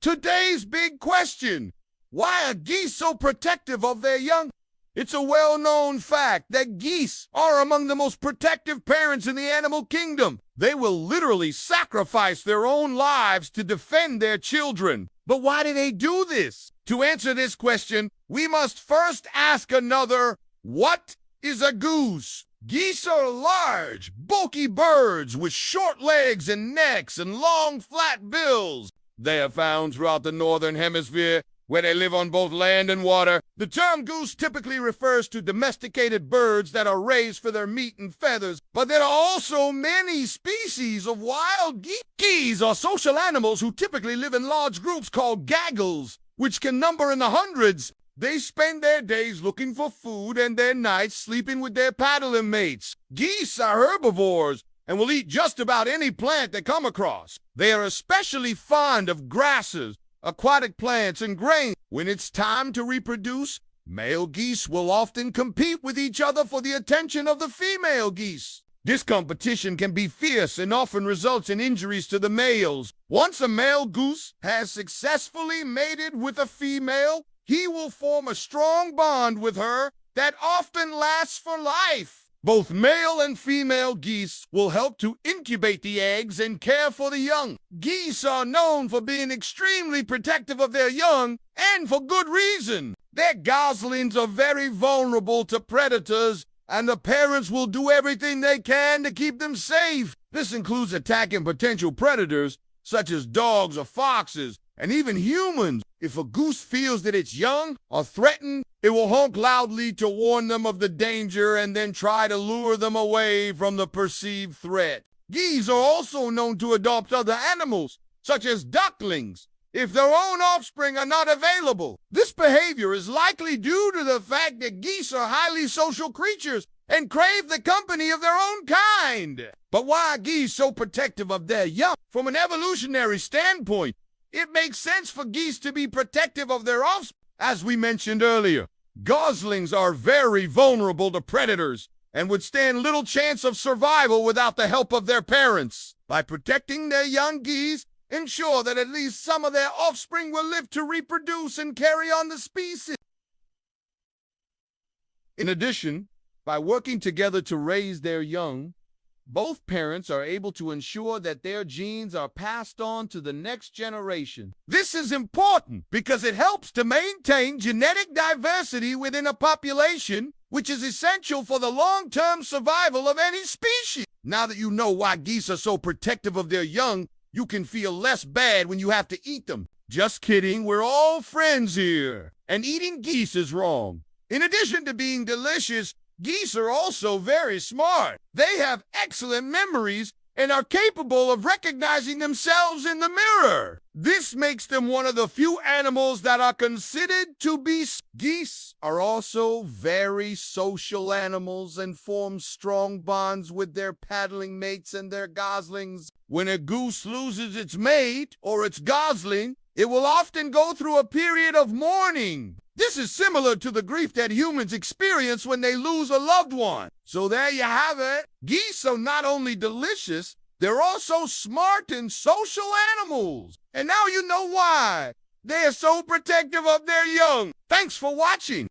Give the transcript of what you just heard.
Today's big question: why are geese so protective of their young? It's a well-known fact that geese are among the most protective parents in the animal kingdom. They will literally sacrifice their own lives to defend their children. But why do they do this? To answer this question, we must first ask another: what is a goose? Geese are large, bulky birds with short legs and necks and long, flat bills. They are found throughout the northern hemisphere, where they live on both land and water. The term goose typically refers to domesticated birds that are raised for their meat and feathers, but there are also many species of wild geese. Geese are social animals who typically live in large groups called gaggles, which can number in the hundreds. They spend their days looking for food and their nights sleeping with their paddling mates. Geese are herbivores and will eat just about any plant they come across. They are especially fond of grasses, aquatic plants, and grain. When it's time to reproduce, male geese will often compete with each other for the attention of the female geese. This competition can be fierce and often results in injuries to the males. Once a male goose has successfully mated with a female, he will form a strong bond with her that often lasts for life. Both male and female geese will help to incubate the eggs and care for the young. Geese are known for being extremely protective of their young, and for good reason. Their goslings are very vulnerable to predators, and the parents will do everything they can to keep them safe. This includes attacking potential predators, such as dogs or foxes, and even humans. If a goose feels that its young are threatened, it will honk loudly to warn them of the danger and then try to lure them away from the perceived threat. Geese are also known to adopt other animals, such as ducklings, if their own offspring are not available. This behavior is likely due to the fact that geese are highly social creatures and crave the company of their own kind. But why are geese so protective of their young? From an evolutionary standpoint, it makes sense for geese to be protective of their offspring. As we mentioned earlier, goslings are very vulnerable to predators and would stand little chance of survival without the help of their parents. By protecting their young, geese ensure that at least some of their offspring will live to reproduce and carry on the species. In addition, by working together to raise their young, both parents are able to ensure that their genes are passed on to the next generation. This is important because it helps to maintain genetic diversity within a population, which is essential for the long-term survival of any species. Now that you know why geese are so protective of their young, you can feel less bad when you have to eat them. Just kidding, we're all friends here. And eating geese is wrong. In addition to being delicious, geese are also very smart. They have excellent memories and are capable of recognizing themselves in the mirror. This makes them one of the few animals that are considered to be. Geese are also very social animals and form strong bonds with their paddling mates and their goslings. When a goose loses its mate or its gosling, it will often go through a period of mourning. This is similar to the grief that humans experience when they lose a loved one. So there you have it. Geese are not only delicious, they're also smart and social animals. And now you know why. They are so protective of their young. Thanks for watching.